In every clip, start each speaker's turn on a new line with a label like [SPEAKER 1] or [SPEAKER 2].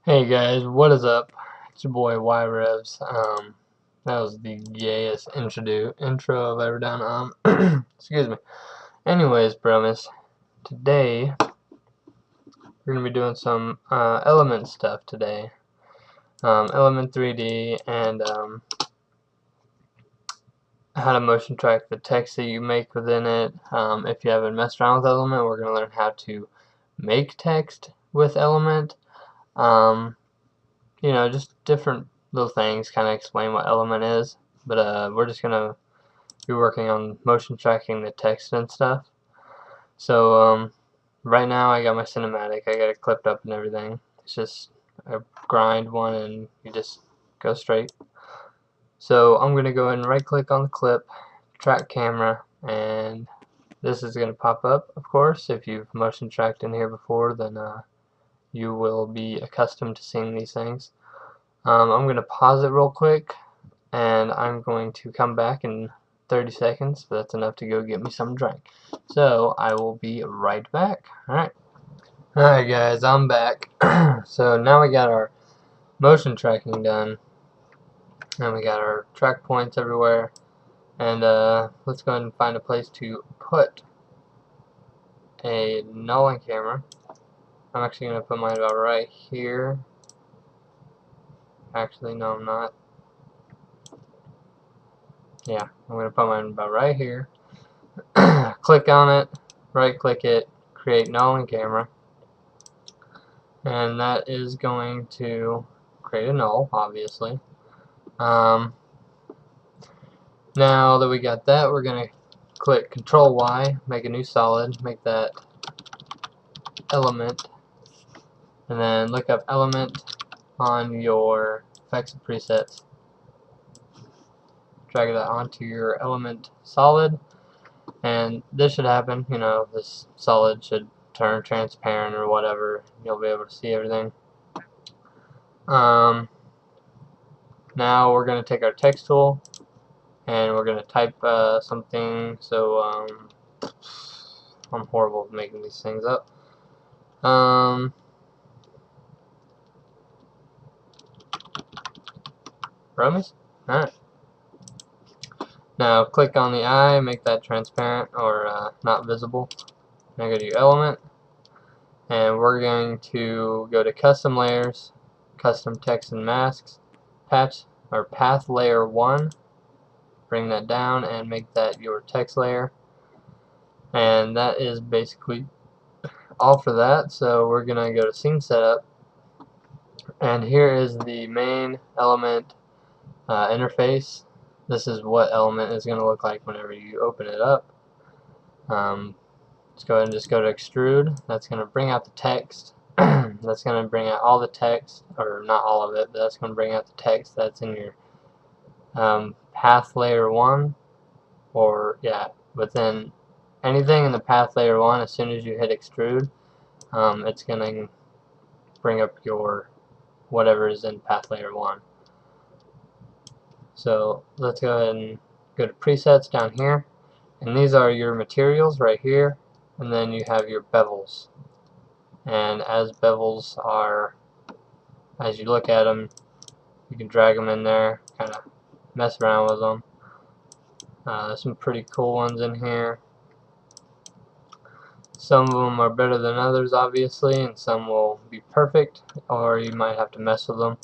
[SPEAKER 1] Hey guys, what is up? It's your boy YrevzZ. That was the gayest intro I've ever done. Excuse me. Anyways, bromis, today we're gonna be doing some element stuff today. Element 3D and how to motion track the text that you make within it. If you haven't messed around with Element, we're gonna learn how to make text with Element. You know, just different little things, kind of explain what element is, but we're just gonna be working on motion tracking the text and stuff. So right now I got my cinematic, I got it clipped up and everything. It's just a grind one and you just go straight. So I'm gonna go ahead and right click on the clip, track camera, and this is gonna pop up. Of course, if you've motion tracked in here before, then you will be accustomed to seeing these things. I'm going to pause it real quick, and I'm going to come back in 30 seconds, but that's enough to go get me some drink. So I will be right back. Alright guys, I'm back. So now we got our motion tracking done, and we got our track points everywhere, and let's go ahead and find a place to put a null camera. I'm actually going to put mine about right here. Actually, no, I'm not. Yeah, I'm going to put mine about right here. Click on it, right click it, create null camera, and that is going to create a null, obviously. Now that we got that, we're going to click Control Y, make a new solid, make that element, and then look up element on your effects and presets. Drag that onto your element solid, and this should happen. You know, this solid should turn transparent or whatever. You'll be able to see everything. Now we're going to take our text tool and we're going to type something. So I'm horrible at making these things up. Promise? Alright. Now click on the eye, make that transparent or not visible. Now go to your element, and we're going to go to custom layers, custom text and masks, path layer 1. Bring that down and make that your text layer, and that is basically all for that. So we're gonna go to scene setup, and here is the main element interface. This is what element is going to look like whenever you open it up. Let's go ahead and just go to extrude. That's going to bring out the text. That's going to bring out all the text, or not all of it, but that's going to bring out the text that's in your path layer 1, or yeah, within anything in the path layer 1. As soon as you hit extrude, it's going to bring up your whatever is in path layer 1. So let's go ahead and go to presets down here, and these are your materials right here, and then you have your bevels. And as bevels are, as you look at them, you can drag them in there, kind of mess around with them. There's some pretty cool ones in here. Some of them are better than others, obviously, and some will be perfect, or you might have to mess with them.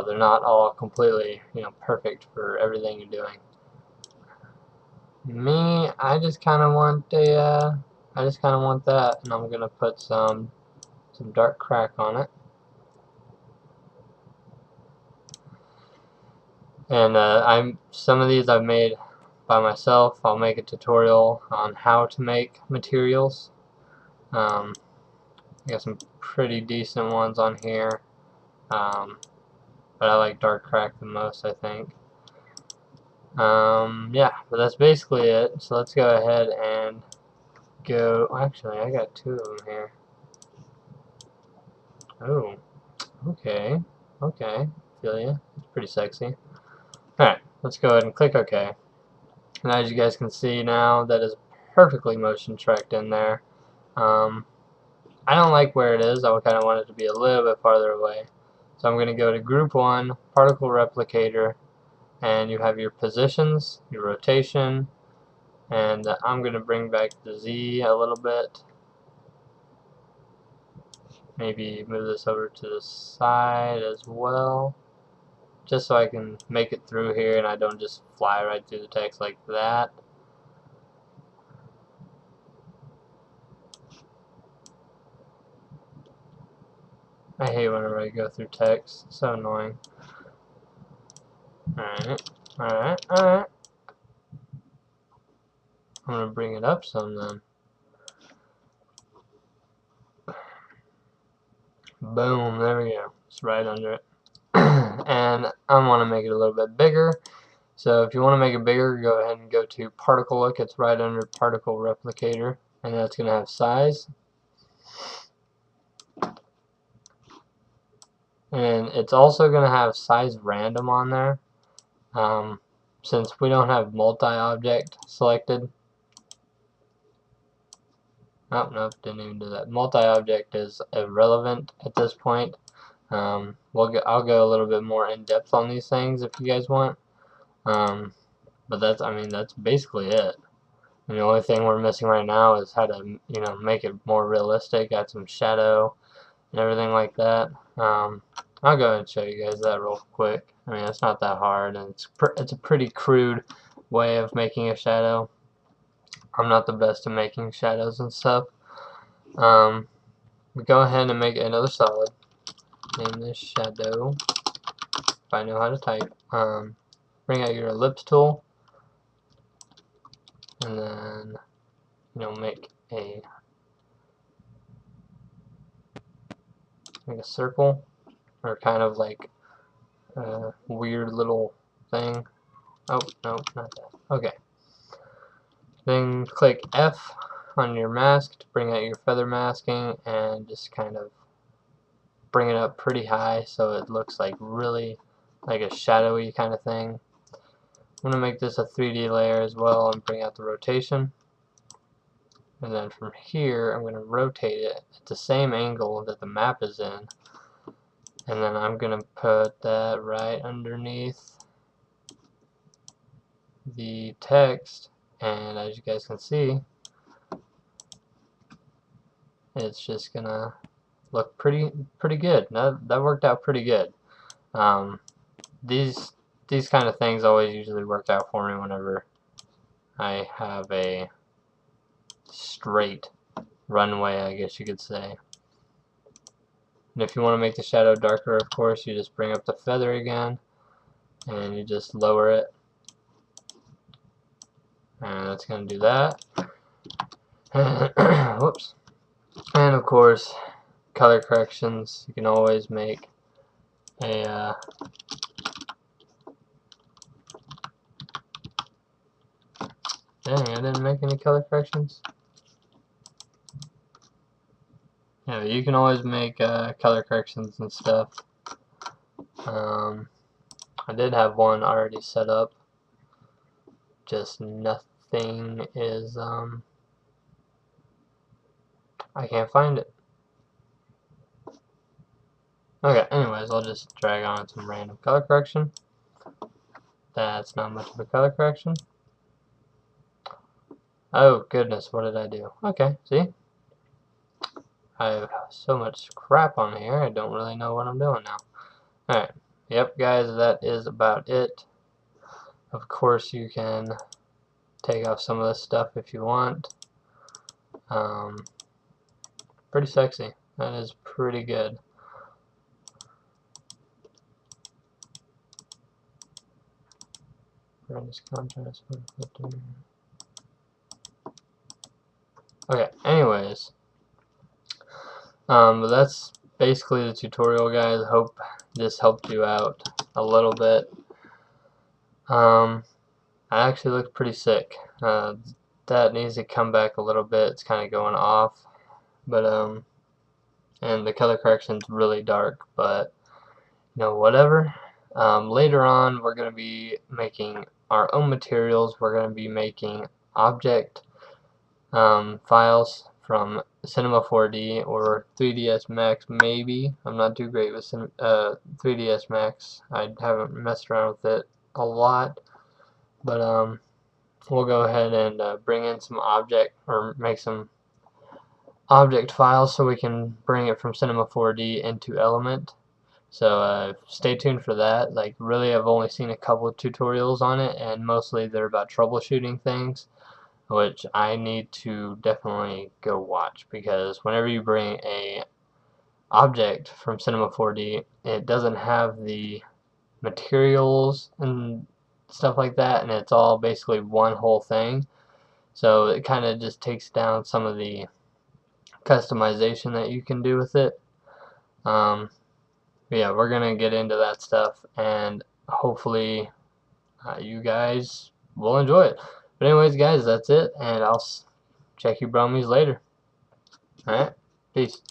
[SPEAKER 1] They're not all completely, perfect for everything you're doing. Me, I just kind of want that, and I'm gonna put some dark crack on it. And some of these I've made by myself. I'll make a tutorial on how to make materials. I got some pretty decent ones on here, but I like dark crack the most, I think. Yeah, but that's basically it. So let's go ahead and go. Actually, I got 2 of them here. Oh, okay, feel ya. It's pretty sexy. Alright, let's go ahead and click OK. And as you guys can see now, that is perfectly motion tracked in there. I don't like where it is. I would kind of want it to be a little bit farther away. So I'm going to go to group 1, particle replicator, and you have your positions, your rotation, and I'm going to bring back the Z a little bit. Maybe move this over to the side as well, just so I can make it through here and I don't just fly right through the text like that. I hate whenever I go through text, it's so annoying. Alright. I'm gonna bring it up some then. Boom, there we go. It's right under it. And I want to make it a little bit bigger. So if you want to make it bigger, go ahead and go to particle look. It's right under particle replicator, and that's going to have size. And it's also going to have size random on there. Since we don't have multi-object selected. Oh, nope, didn't even do that. Multi-object is irrelevant at this point. I'll go a little bit more in depth on these things if you guys want. But that's basically it. And the only thing we're missing right now is how to, make it more realistic, add some shadow and everything like that. I'll go ahead and show you guys that real quick. I mean, it's not that hard, and it's a pretty crude way of making a shadow. I'm not the best at making shadows and stuff. We go ahead and make another solid. Name this shadow. If I know how to type. Bring out your ellipse tool, and then make a circle, or kind of like a weird little thing. Oh no, not that. Okay. Then click F on your mask to bring out your feather masking, and just kind of bring it up pretty high so it looks like really like a shadowy kind of thing. I'm going to make this a 3D layer as well and bring out the rotation. And then from here, I'm going to rotate it at the same angle that the map is in. And then I'm going to put that right underneath the text. And as you guys can see, it's just going to look pretty good. That worked out pretty good. These kind of things always usually work out for me whenever I have a straight runway, I guess you could say. And if you want to make the shadow darker, of course, you just bring up the feather again and you just lower it, and that's going to do that. Whoops. And of course, color corrections. You can always make a dang, I didn't make any color corrections. Yeah, you can always make color corrections and stuff. I did have one already set up, just nothing is I can't find it. Okay, anyways, I'll just drag on some random color correction. That's not much of a color correction. Oh goodness, what did I do? Okay, see? I have so much crap on here, I don't really know what I'm doing now. Alright, yep guys, that is about it. Of course you can take off some of this stuff if you want. Pretty sexy. That is pretty good. Contrast. Okay, anyways. But that's basically the tutorial, guys. Hope this helped you out a little bit. I actually look pretty sick. That needs to come back a little bit. It's kind of going off. But, and the color correction's really dark, but, whatever. Later on, we're going to be making our own materials. We're going to be making object files from Cinema 4D or 3ds Max maybe. I'm not too great with 3ds Max. I haven't messed around with it a lot, but we'll go ahead and bring in some object, or make some object files so we can bring it from Cinema 4D into Element. So stay tuned for that. Like, really, I've only seen a couple of tutorials on it, and mostly they're about troubleshooting things, which I need to definitely go watch, because whenever you bring a object from Cinema 4D, it doesn't have the materials and stuff like that, and it's all basically one whole thing. So it kind of just takes down some of the customization that you can do with it. Yeah, we're gonna get into that stuff, and hopefully you guys will enjoy it. But anyways, guys, that's it, and I'll check you bromies later. Alright, peace.